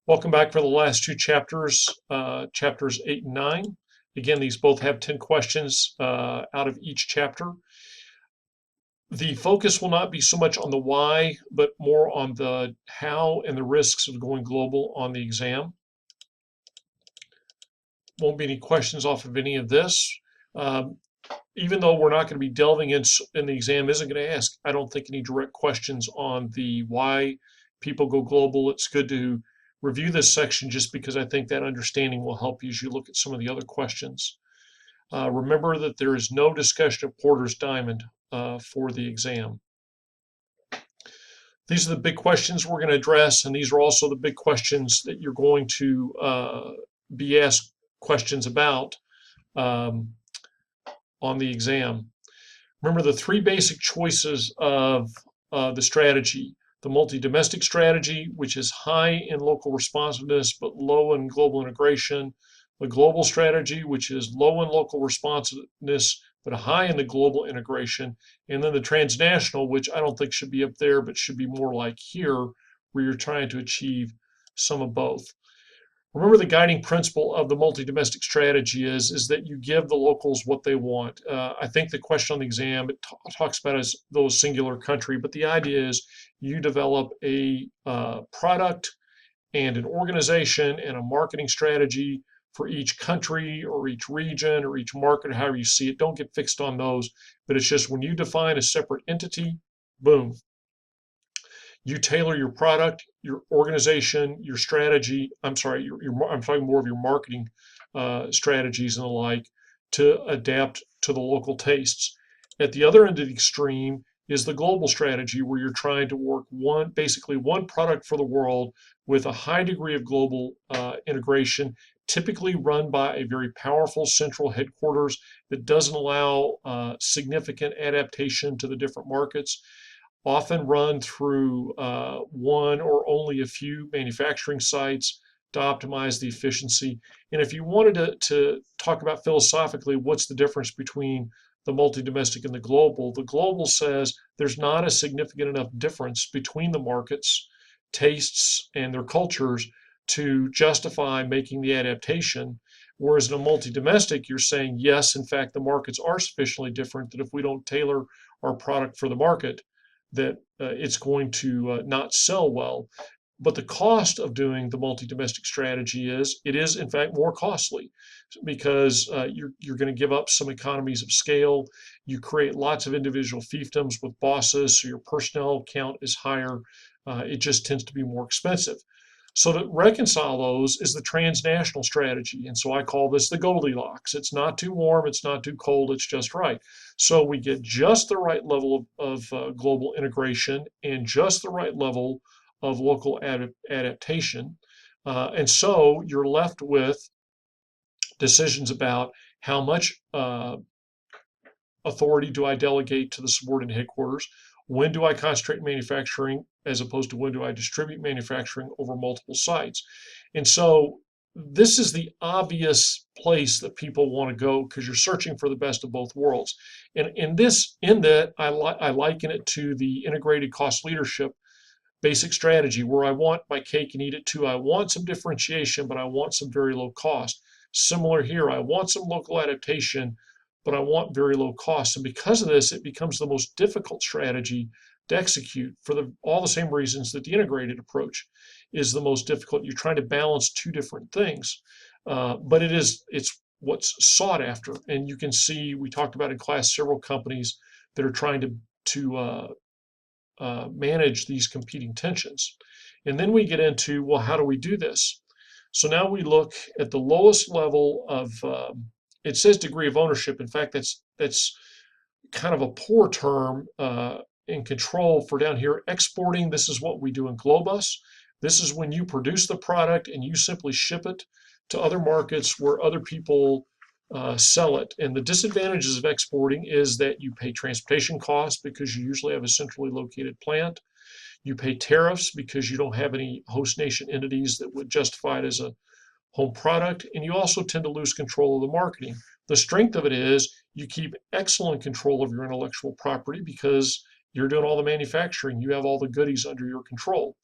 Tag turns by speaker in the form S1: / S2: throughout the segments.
S1: Welcome back for the last two chapters, chapters 8 and 9. Again, these both have 10 questions out of each chapter. The focus will not be so much on the why, but more on the how and the risks of going global on the exam. Won't be any questions off of any of this. Even though we're not going to be delving in the exam isn't going to ask, I don't think, any direct questions on the why people go global. It's good to review this section just because I think that understanding will help you as you look at some of the other questions. Remember that there is no discussion of Porter's diamond for the exam. These are the big questions we're going to address, and these are also the big questions that you're going to be asked questions about on the exam. Remember the three basic choices of the strategy: the multi-domestic strategy, which is high in local responsiveness but low in global integration; the global strategy, which is low in local responsiveness but high in the global integration; and then the transnational, which I don't think should be up there but should be more like here, where you're trying to achieve some of both. Remember, the guiding principle of the multi-domestic strategy is that you give the locals what they want. I think the question on the exam, it talks about as though singular country, but the idea is you develop a product and an organization and a marketing strategy for each country or each region or each market, however you see it. Don't get fixed on those, but it's just when you define a separate entity, boom, you tailor your product, your organization, your strategy. I'm sorry, I'm talking more of your marketing strategies and the like to adapt to the local tastes. At the other end of the extreme is the global strategy, where you're trying to work basically one product for the world with a high degree of global integration, typically run by a very powerful central headquarters that doesn't allow significant adaptation to the different markets, often run through one or only a few manufacturing sites to optimize the efficiency. And if you wanted to talk about philosophically, what's the difference between the multi-domestic and the global says there's not a significant enough difference between the markets, tastes, and their cultures to justify making the adaptation. Whereas in a multi-domestic, you're saying, yes, in fact, the markets are sufficiently different that if we don't tailor our product for the market, that it's going to not sell well. But the cost of doing the multi-domestic strategy is it is in fact more costly, because you're going to give up some economies of scale. You create lots of individual fiefdoms with bosses, so your personnel count is higher. It just tends to be more expensive. So to reconcile those is the transnational strategy. And so I call this the Goldilocks. It's not too warm, it's not too cold, it's just right. So we get just the right level of global integration and just the right level of local adaptation. And so you're left with decisions about how much authority do I delegate to the subordinate headquarters? When do I concentrate manufacturing as opposed to when do I distribute manufacturing over multiple sites? And so this is the obvious place that people want to go because you're searching for the best of both worlds. And in that, I liken it to the integrated cost leadership basic strategy, where I want my cake and eat it too. I want some differentiation, but I want some very low cost. Similar here, I want some local adaptation, but I want very low cost. And because of this, it becomes the most difficult strategy to execute for all the same reasons that the integrated approach is the most difficult. You're trying to balance two different things, but it's what's sought after. And you can see, we talked about in class several companies that are trying to manage these competing tensions. And then we get into, well, how do we do this? So now we look at the lowest level of, it says degree of ownership. In fact, that's kind of a poor term in control for down here. Exporting, this is what we do in Globus. This is when you produce the product and you simply ship it to other markets where other people sell it. And the disadvantages of exporting is that you pay transportation costs because you usually have a centrally located plant. You pay tariffs because you don't have any host nation entities that would justify it as a home product. And you also tend to lose control of the marketing. The strength of it is you keep excellent control of your intellectual property because you're doing all the manufacturing. You have all the goodies under your control.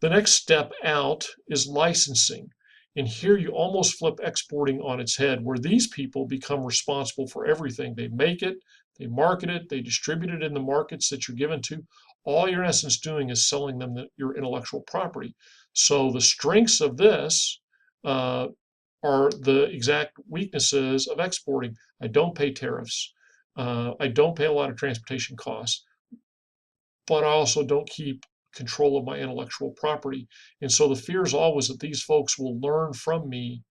S1: The next step out is licensing. And here you almost flip exporting on its head, where these people become responsible for everything. They make it, they market it, they distribute it in the markets that you're given to. All you're in essence doing is selling them your intellectual property. So the strengths of this are the exact weaknesses of exporting. I don't pay tariffs. I don't pay a lot of transportation costs, but I also don't keep control of my intellectual property. And so the fear is always that these folks will learn from me,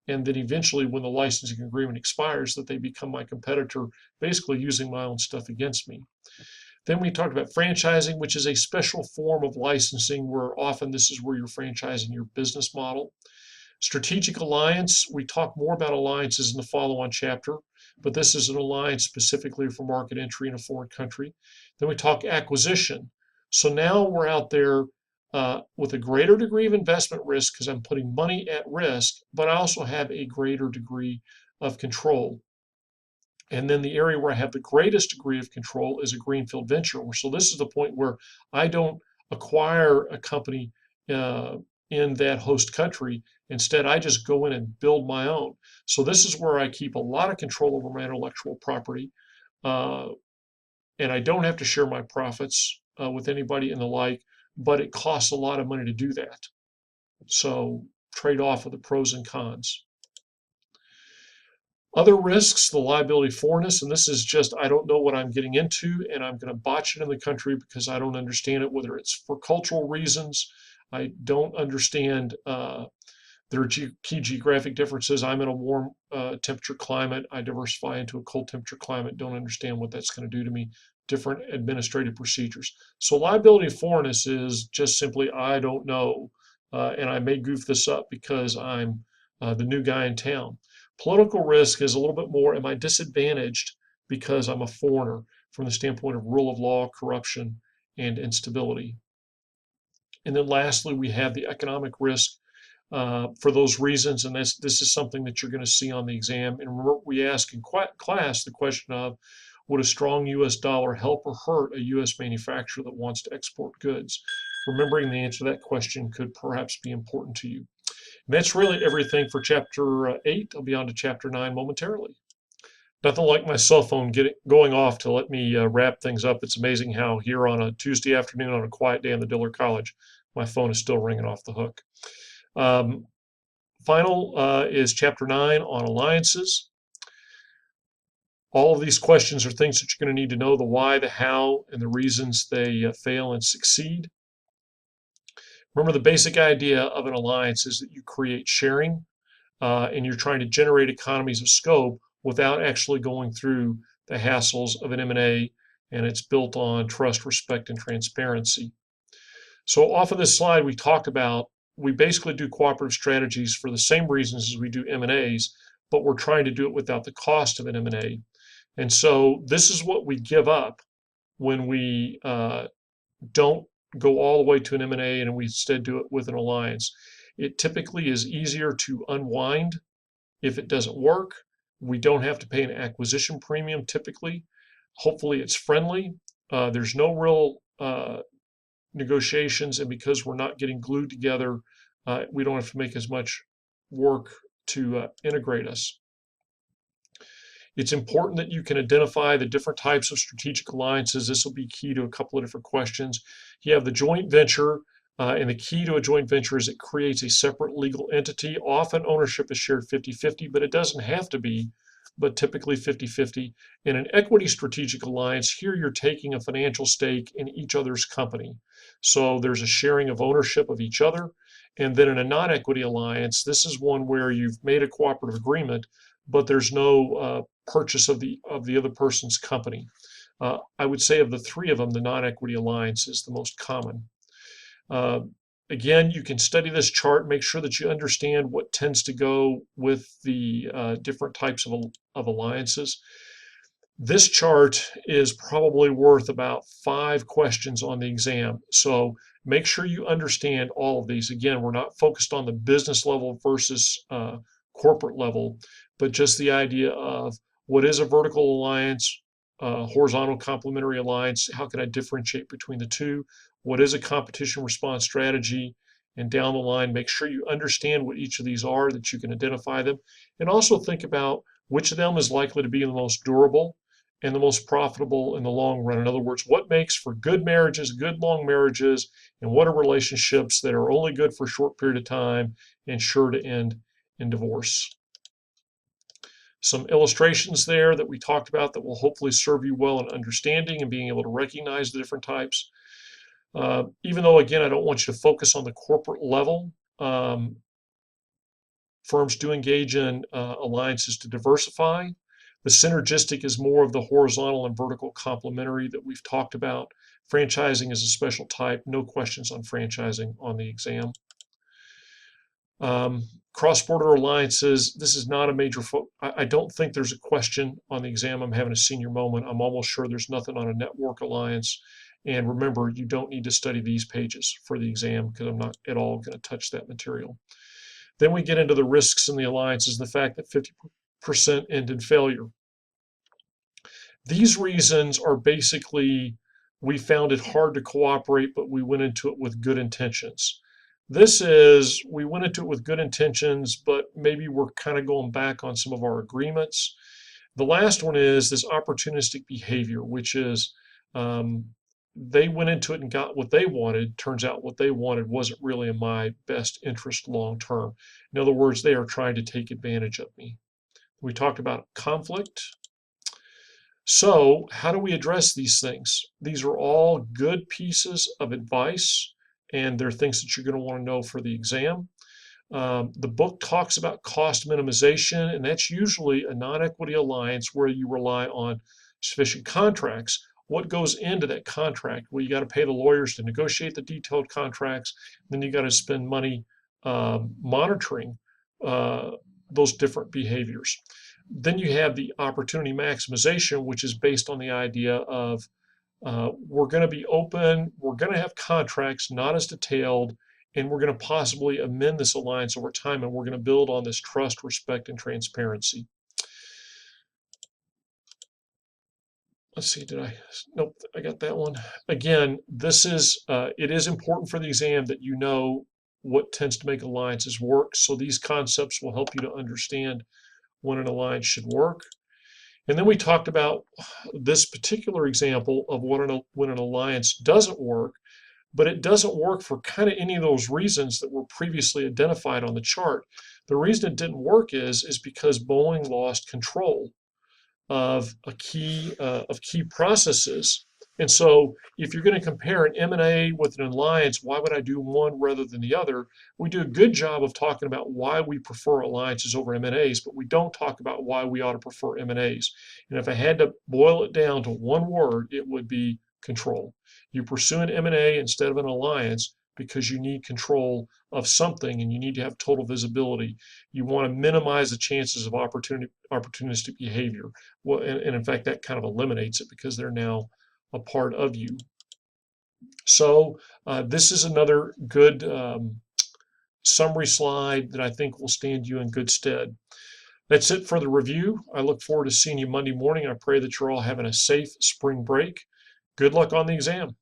S1: and that eventually, when the licensing agreement expires, that they become my competitor, basically using my own stuff against me. Then we talked about franchising, which is a special form of licensing where often this is where you're franchising your business model. Strategic alliance, we talk more about alliances in the follow-on chapter, but this is an alliance specifically for market entry in a foreign country. Then we talk acquisition. So now we're out there with a greater degree of investment risk because I'm putting money at risk, but I also have a greater degree of control. And then the area where I have the greatest degree of control is a greenfield venture. So this is the point where I don't acquire a company uh, in that host country. Instead, I just go in and build my own. So this is where I keep a lot of control over my intellectual property, uh, and I don't have to share my profits with anybody and the like. But it costs a lot of money to do that. So trade off of the pros and cons. Other risks, the liability foreignness, and this is just, I don't know what I'm getting into, and I'm going to botch it in the country because I don't understand it, whether it's for cultural reasons. I don't understand there are key geographic differences. I'm in a warm temperature climate. I diversify into a cold temperature climate. Don't understand what that's going to do to me. Different administrative procedures. So liability foreignness is just simply, I don't know, and I may goof this up because I'm the new guy in town. Political risk is a little bit more, am I disadvantaged because I'm a foreigner from the standpoint of rule of law, corruption, and instability? And then lastly, we have the economic risk for those reasons, and this is something that you're going to see on the exam. And remember, we ask in class the question of, would a strong U.S. dollar help or hurt a U.S. manufacturer that wants to export goods? Remembering the answer to that question could perhaps be important to you. And that's really everything for Chapter 8. I'll be on to Chapter 9 momentarily. Nothing like my cell phone going off to let me wrap things up. It's amazing how here on a Tuesday afternoon on a quiet day in the Diller College, my phone is still ringing off the hook. Um, Final is Chapter 9 on alliances. All of these questions are things that you're going to need to know: the why, the how, and the reasons they fail and succeed. Remember, the basic idea of an alliance is that you create sharing and you're trying to generate economies of scope without actually going through the hassles of an M&A, and it's built on trust, respect, and transparency. So off of this slide, we talked about, we basically do cooperative strategies for the same reasons as we do M&As, but we're trying to do it without the cost of an M&A. And so this is what we give up when we don't go all the way to an M&A and we instead do it with an alliance. It typically is easier to unwind if it doesn't work. We don't have to pay an acquisition premium typically. Hopefully it's friendly. There's no real negotiations, and because we're not getting glued together, we don't have to make as much work to integrate us. It's important that you can identify the different types of strategic alliances. This will be key to a couple of different questions. You have the joint venture, and the key to a joint venture is it creates a separate legal entity. Often ownership is shared 50-50, but it doesn't have to be, but typically 50-50. In an equity strategic alliance, here you're taking a financial stake in each other's company. So there's a sharing of ownership of each other. And then in a non-equity alliance, this is one where you've made a cooperative agreement, but there's no purchase of the other person's company. I would say of the three of them, the non-equity alliance is the most common. Again, you can study this chart, make sure that you understand what tends to go with the different types of alliances. This chart is probably worth about 5 questions on the exam. So make sure you understand all of these. Again, we're not focused on the business level versus corporate level, but just the idea of what is a vertical alliance, horizontal complementary alliance, how can I differentiate between the two? what is a competition response strategy, and down the line, make sure you understand what each of these are, that you can identify them, and also think about which of them is likely to be the most durable and the most profitable in the long run. In other words, what makes for good marriages, good long marriages, and what are relationships that are only good for a short period of time and sure to end in divorce. Some illustrations there that we talked about that will hopefully serve you well in understanding and being able to recognize the different types. Even though, again, I don't want you to focus on the corporate level, firms do engage in alliances to diversify. The synergistic is more of the horizontal and vertical complementary that we've talked about. Franchising is a special type. No questions on franchising on the exam. Cross-border alliances, this is not a major I don't think there's a question on the exam. I'm having a senior moment. I'm almost sure there's nothing on a network alliance. And remember, you don't need to study these pages for the exam because I'm not at all going to touch that material. Then we get into the risks in the alliances, the fact that 50% end in failure. These reasons are basically, we found it hard to cooperate, but we went into it with good intentions. This is, we went into it with good intentions, but maybe we're kind of going back on some of our agreements. The last one is this opportunistic behavior, which is they went into it and got what they wanted. Turns out what they wanted wasn't really in my best interest long term. In other words, they are trying to take advantage of me. We talked about conflict. So how do we address these things? These are all good pieces of advice, and they're things that you're going to want to know for the exam. The book talks about cost minimization, and that's usually a non-equity alliance where you rely on sufficient contracts. What goes into that contract? Well, you got to pay the lawyers to negotiate the detailed contracts. Then you got to spend money monitoring those different behaviors. Then you have the opportunity maximization, which is based on the idea of we're going to be open, we're going to have contracts not as detailed, and we're going to possibly amend this alliance over time, and we're going to build on this trust, respect, and transparency. Let's see, nope, I got that one. Again, this is, it is important for the exam that you know what tends to make alliances work. So these concepts will help you to understand when an alliance should work. And then we talked about this particular example of when an alliance doesn't work, but it doesn't work for kind of any of those reasons that were previously identified on the chart. The reason it didn't work is because Boeing lost control of key processes. And so if you're going to compare an M&A with an alliance, why would I do one rather than the other? We do a good job of talking about why we prefer alliances over M&As, but we don't talk about why we ought to prefer M&As. And if I had to boil it down to one word, it would be control. You pursue an M&A instead of an alliance because you need control of something and you need to have total visibility. You want to minimize the chances of opportunistic behavior. Well, and in fact, that kind of eliminates it because they're now a part of you. So this is another good summary slide that I think will stand you in good stead. That's it for the review. I look forward to seeing you Monday morning. I pray that you're all having a safe spring break. Good luck on the exam.